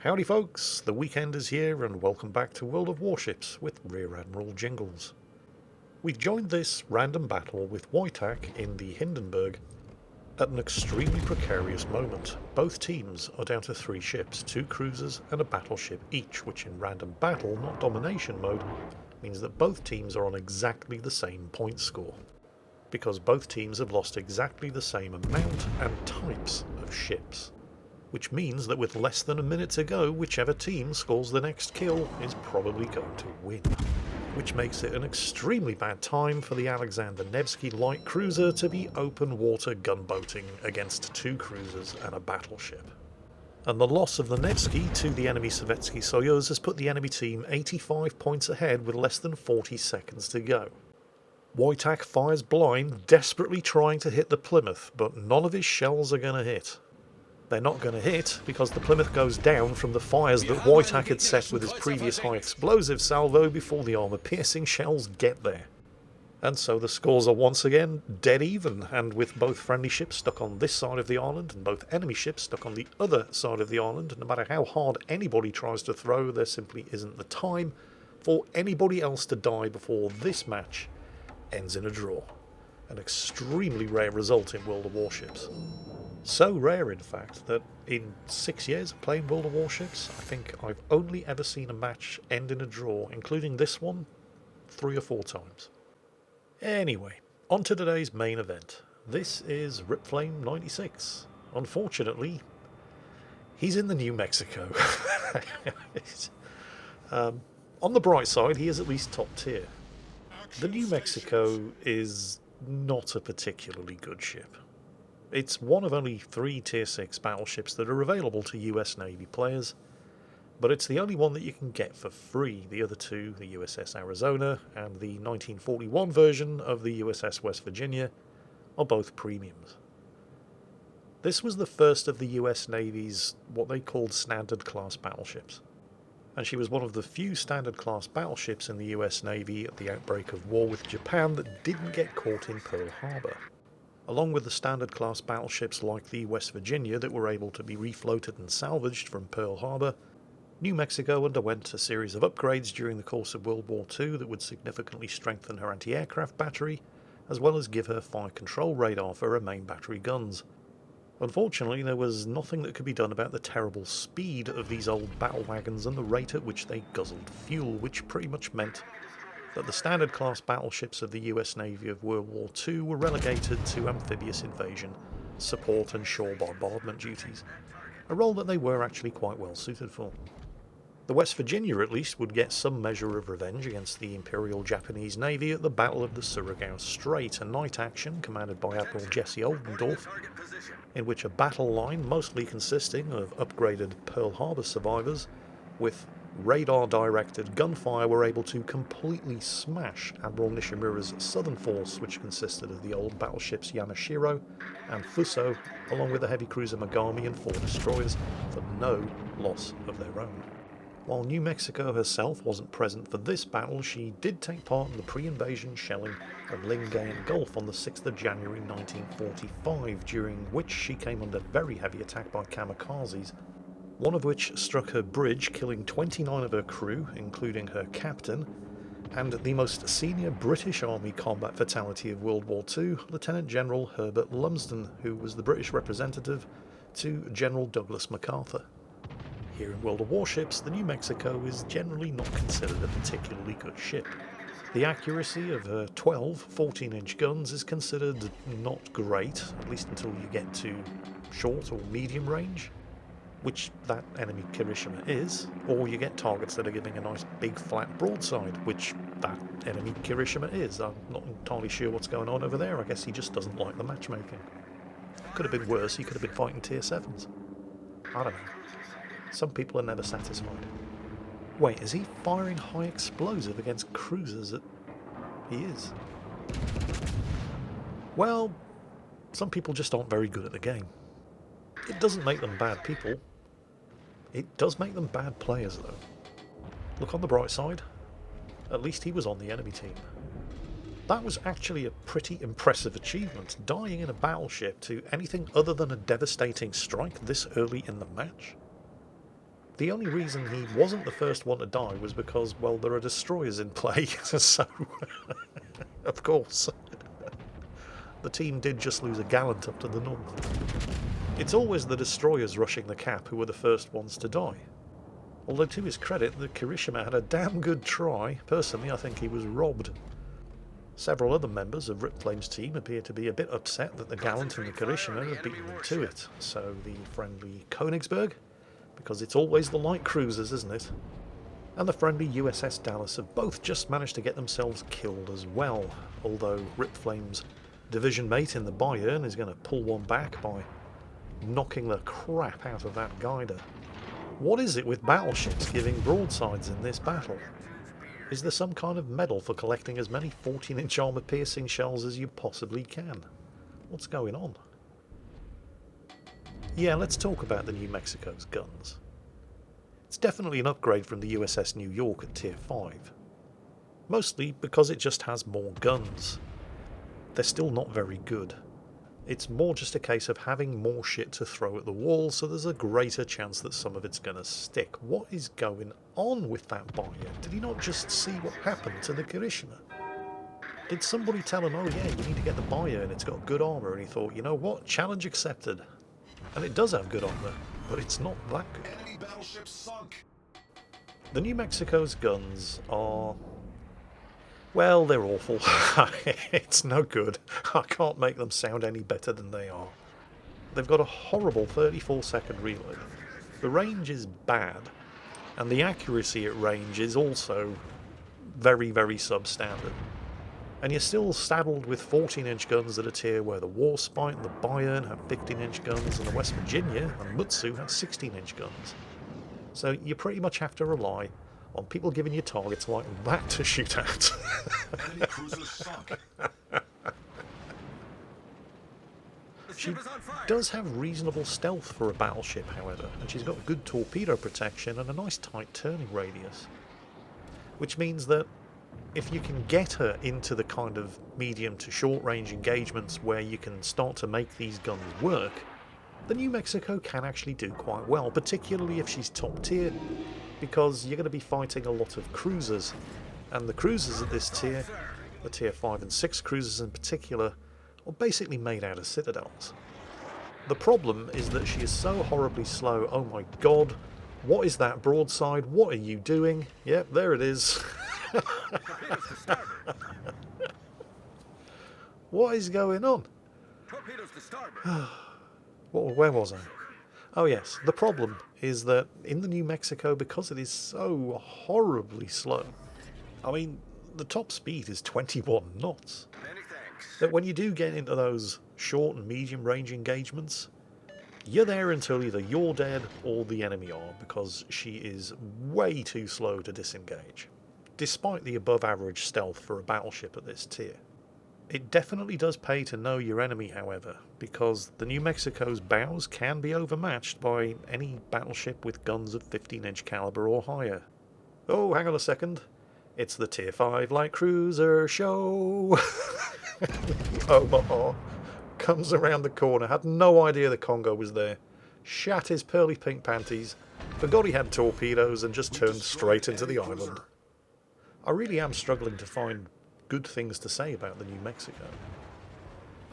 Howdy folks, the weekend is here and welcome back to World of Warships with Rear Admiral Jingles. We've joined this random battle with Wojtak in the Hindenburg at an extremely precarious moment. Both teams are down to 3 ships, 2 cruisers and a battleship each, which in random battle, not domination mode, means that both teams are on exactly the same point score, because both teams have lost exactly the same amount and types of ships. Which means that with less than a minute to go, whichever team scores the next kill is probably going to win. Which makes it an extremely bad time for the Alexander Nevsky light cruiser to be open water gunboating against 2 cruisers and a battleship. And the loss of the Nevsky to the enemy Sovietsky Soyuz has put the enemy team 85 points ahead with less than 40 seconds to go. Wojtak fires blind, desperately trying to hit the Plymouth, but none of his shells are going to hit. They're not going to hit because the Plymouth goes down from the fires that Wojtak had set with his previous high explosive salvo before the armour-piercing shells get there. And so the scores are once again dead even, and with both friendly ships stuck on this side of the island and both enemy ships stuck on the other side of the island, no matter how hard anybody tries to throw, there simply isn't the time for anybody else to die before this match ends in a draw. An extremely rare result in World of Warships. So rare, in fact, that in 6 years of playing World of Warships, I think I've only ever seen a match end in a draw, including this one, 3 or 4 times. Anyway, on to today's main event. This is Ripflame 96. Unfortunately, he's in the New Mexico. On the bright side, he is at least top tier. The New Mexico is not a particularly good ship. It's one of only 3 Tier 6 battleships that are available to US Navy players, but it's the only one that you can get for free. The other 2, the USS Arizona and the 1941 version of the USS West Virginia, are both premiums. This was the first of the US Navy's what they called standard class battleships, and she was one of the few standard class battleships in the US Navy at the outbreak of war with Japan that didn't get caught in Pearl Harbor. Along with the standard class battleships like the West Virginia that were able to be refloated and salvaged from Pearl Harbor, New Mexico underwent a series of upgrades during the course of World War II that would significantly strengthen her anti-aircraft battery, as well as give her fire control radar for her main battery guns. Unfortunately, there was nothing that could be done about the terrible speed of these old battle wagons and the rate at which they guzzled fuel, which pretty much meant that the standard class battleships of the US Navy of World War II were relegated to amphibious invasion, support and shore bombardment duties, a role that they were actually quite well suited for. The West Virginia at least would get some measure of revenge against the Imperial Japanese Navy at the Battle of the Surigao Strait, a night action commanded by Admiral Jesse Oldendorf, in which a battle line mostly consisting of upgraded Pearl Harbor survivors with radar-directed gunfire were able to completely smash Admiral Nishimura's southern force, which consisted of the old battleships Yamashiro and Fuso, along with the heavy cruiser Megami and 4 destroyers, for no loss of their own. While New Mexico herself wasn't present for this battle, she did take part in the pre-invasion shelling of Lingayen Gulf on the 6th of January 1945, during which she came under very heavy attack by kamikazes, one of which struck her bridge, killing 29 of her crew, including her captain, and the most senior British Army combat fatality of World War II, Lieutenant General Herbert Lumsden, who was the British representative to General Douglas MacArthur. Here in World of Warships, the New Mexico is generally not considered a particularly good ship. The accuracy of her 12 14-inch guns is considered not great, at least until you get to short or medium range, which that enemy Kirishima is, or you get targets that are giving a nice big flat broadside, which that enemy Kirishima is. I'm not entirely sure what's going on over there. I guess he just doesn't like the matchmaking. Could have been worse, he could have been fighting tier 7s. I don't know. Some people are never satisfied. Wait, is he firing high explosive against cruisers? He is. Well, some people just aren't very good at the game. It doesn't make them bad people. It does make them bad players, though. Look on the bright side. At least he was on the enemy team. That was actually a pretty impressive achievement, dying in a battleship to anything other than a devastating strike this early in the match. The only reason he wasn't the first one to die was because, well, there are destroyers in play, so of course the team did just lose a gallant up to the north. It's always the destroyers rushing the cap who were the first ones to die. Although to his credit, the Kirishima had a damn good try. Personally, I think he was robbed. Several other members of Rip Flame's team appear to be a bit upset that the Gallant and the Kirishima have beaten them to it. So the friendly Königsberg, because it's always the light cruisers, isn't it? And the friendly USS Dallas have both just managed to get themselves killed as well. Although Rip Flame's division mate in the Bayern is going to pull one back by knocking the crap out of that Guider. What is it with battleships giving broadsides in this battle? Is there some kind of medal for collecting as many 14-inch armour-piercing shells as you possibly can? What's going on? Yeah, let's talk about the New Mexico's guns. It's definitely an upgrade from the USS New York at Tier 5. Mostly because it just has more guns. They're still not very good. It's more just a case of having more shit to throw at the wall, so there's a greater chance that some of it's going to stick. What is going on with that Bayern? Did he not just see what happened to the Kirishima? Did somebody tell him, oh yeah, you need to get the Bayern, it's got good armour, and he thought, you know what, challenge accepted. And it does have good armour, but it's not that good. Enemy battleship sunk. The New Mexico's guns are... well, they're awful. It's no good. I can't make them sound any better than they are. They've got a horrible 34-second reload. The range is bad, and the accuracy at range is also very, very substandard. And you're still saddled with 14-inch guns at a tier where the Warspite and the Bayern have 15-inch guns, and the West Virginia and Mutsu have 16-inch guns. So you pretty much have to rely on people giving you targets like that to shoot at. Enemy cruisers sunk. She does have reasonable stealth for a battleship, however, and she's got good torpedo protection and a nice tight turning radius. Which means that if you can get her into the kind of medium to short range engagements where you can start to make these guns work, the New Mexico can actually do quite well, particularly if she's top tier, because you're going to be fighting a lot of cruisers, and the cruisers at this tier, the tier 5 and 6 cruisers in particular, are basically made out of citadels. The problem is that she is so horribly slow. Oh my god, what is that broadside? What are you doing? Yep, there it is. What is going on? Where was I? Oh yes, the problem is that in the New Mexico, because it is so horribly slow, I mean, the top speed is 21 knots. That when you do get into those short and medium range engagements, you're there until either you're dead or the enemy are, because she is way too slow to disengage, despite the above average stealth for a battleship at this tier. It definitely does pay to know your enemy, however, because the New Mexico's bows can be overmatched by any battleship with guns of 15-inch caliber or higher. Oh, hang on a second. It's the Tier 5 light cruiser show! Omaha comes around the corner, had no idea the Congo was there, shat his pearly pink panties, forgot he had torpedoes, and just turned straight into the island. I really am struggling to find good things to say about the New Mexico.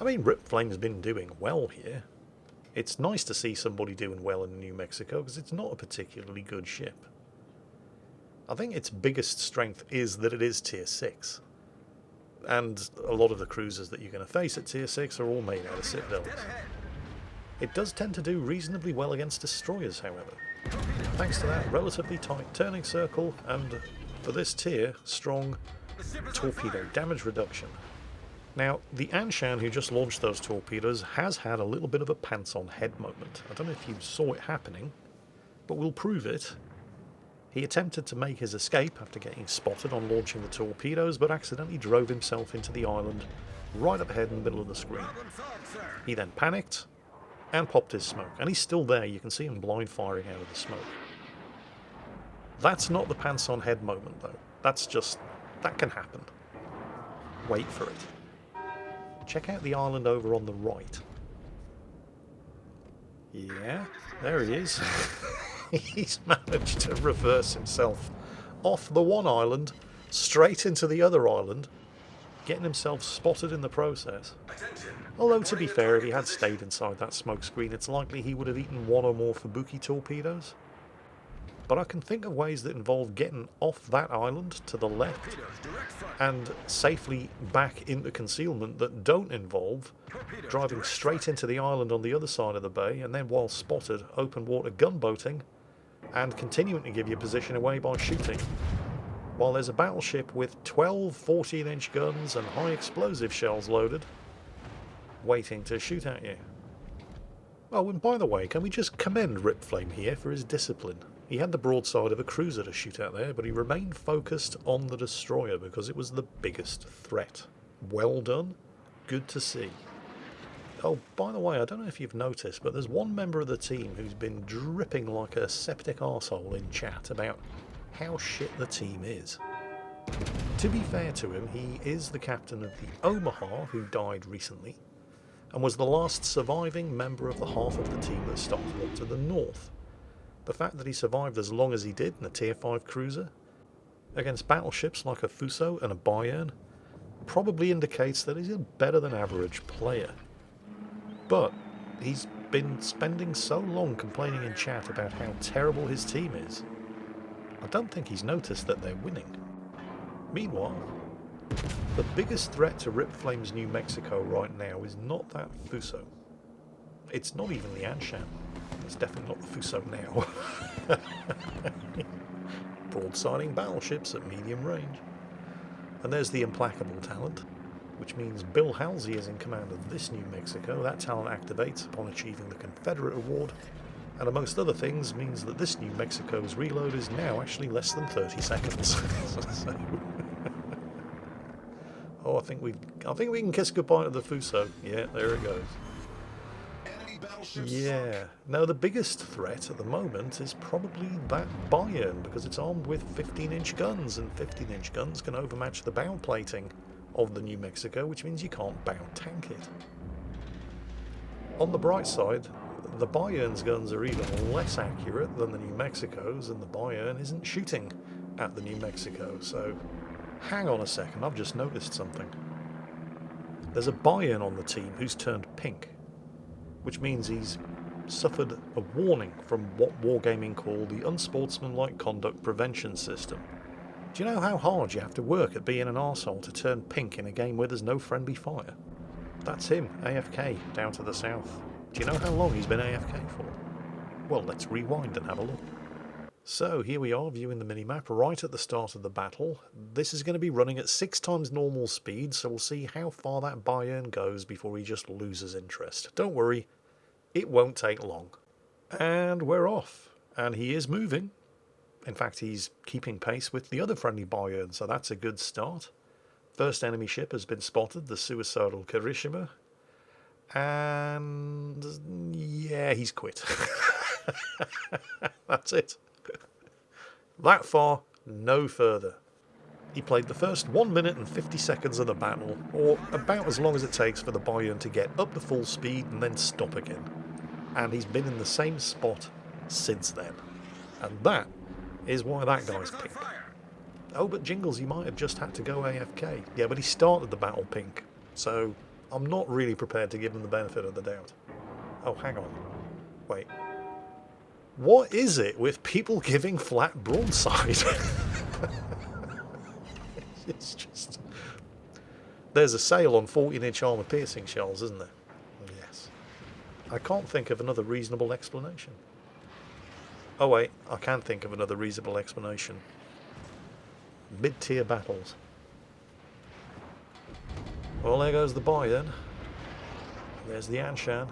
I mean, Rip Flame's been doing well here. It's nice to see somebody doing well in New Mexico, because it's not a particularly good ship. I think its biggest strength is that it is Tier 6. And a lot of the cruisers that you're going to face at Tier 6 are all made out of citadels. It does tend to do reasonably well against destroyers, however, thanks to that relatively tight turning circle and, for this tier, strong torpedo damage reduction. Now, the Anshan who just launched those torpedoes has had a little bit of a pants-on head moment. I don't know if you saw it happening, but we'll prove it. He attempted to make his escape after getting spotted on launching the torpedoes, but accidentally drove himself into the island right up ahead in the middle of the screen. He then panicked and popped his smoke, and he's still there. You can see him blind firing out of the smoke. That's not the pants-on head moment, though. That's just... that can happen. Wait for it. Check out the island over on the right. Yeah, there he is. He's managed to reverse himself off the one island, straight into the other island, getting himself spotted in the process. Although, to be fair, if he had stayed inside that smoke screen, it's likely he would have eaten one or more Fubuki torpedoes. But I can think of ways that involve getting off that island to the left and safely back into concealment that don't involve driving straight into the island on the other side of the bay and then, while spotted, open water gunboating and continuing to give you position away by shooting, while there's a battleship with 12 14-inch guns and high explosive shells loaded waiting to shoot at you. Oh, and by the way, can we just commend Ripflame here for his discipline? He had the broadside of a cruiser to shoot at there, but he remained focused on the destroyer because it was the biggest threat. Well done. Good to see. Oh, by the way, I don't know if you've noticed, but there's one member of the team who's been dripping like a septic arsehole in chat about how shit the team is. To be fair to him, he is the captain of the Omaha, who died recently, and was the last surviving member of the half of the team that stopped up to the north. The fact that he survived as long as he did in a Tier 5 cruiser, against battleships like a Fuso and a Bayern, probably indicates that he's a better than average player. But he's been spending so long complaining in chat about how terrible his team is, I don't think he's noticed that they're winning. Meanwhile, the biggest threat to Ripflame's New Mexico right now is not that Fuso. It's not even the Anshan. It's definitely not the Fuso now. Broadsiding battleships at medium range. And there's the implacable talent, which means Bill Halsey is in command of this New Mexico. That talent activates upon achieving the Confederate award, and amongst other things means that this New Mexico's reload is now actually less than 30 seconds. So, oh, I think we can kiss goodbye to the Fuso. Yeah, there it goes. Yeah. Now, the biggest threat at the moment is probably that Bayern, because it's armed with 15-inch guns, and 15-inch guns can overmatch the bow plating of the New Mexico, which means you can't bow tank it. On the bright side, the Bayern's guns are even less accurate than the New Mexico's, and the Bayern isn't shooting at the New Mexico, so hang on a second, I've just noticed something. There's a Bayern on the team who's turned pink, which means he's suffered a warning from what Wargaming call the Unsportsmanlike Conduct Prevention System. Do you know how hard you have to work at being an arsehole to turn pink in a game where there's no friendly fire? That's him, AFK, down to the south. Do you know how long he's been AFK for? Well, let's rewind and have a look. So here we are viewing the minimap right at the start of the battle. This is going to be running at 6 times normal speed, so we'll see how far that Bayern goes before he just loses interest. Don't worry, it won't take long. And we're off. And he is moving. In fact, he's keeping pace with the other friendly Bayern, so that's a good start. First enemy ship has been spotted, the suicidal Kirishima. And yeah, he's quit. That's it. That far, no further. He played the first 1 minute and 50 seconds of the battle, or about as long as it takes for the Bayern to get up to full speed and then stop again. And he's been in the same spot since then. And that is why that guy's pink. Oh, but Jingles, he might have just had to go AFK. Yeah, but he started the battle pink, so I'm not really prepared to give him the benefit of the doubt. Oh, hang on. Wait. What is it with people giving flat broadside? It's just... There's a sale on 14-inch armour-piercing shells, isn't there? Yes. I can't think of another reasonable explanation. Oh wait, I can think of another reasonable explanation. Mid-tier battles. Well, there goes the Bayern. There's the Anshan.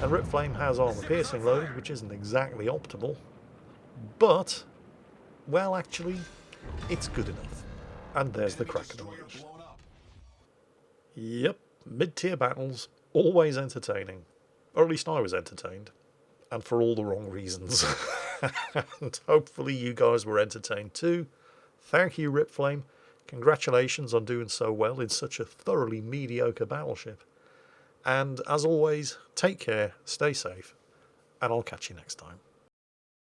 And Ripflame has armour-piercing loaded, which isn't exactly optimal. But, well, actually, it's good enough. And there's the Kraken Rouge. Yep, mid-tier battles, always entertaining. Or at least I was entertained. And for all the wrong reasons. And hopefully you guys were entertained too. Thank you, Ripflame. Congratulations on doing so well in such a thoroughly mediocre battleship. And as always, take care, stay safe, and I'll catch you next time.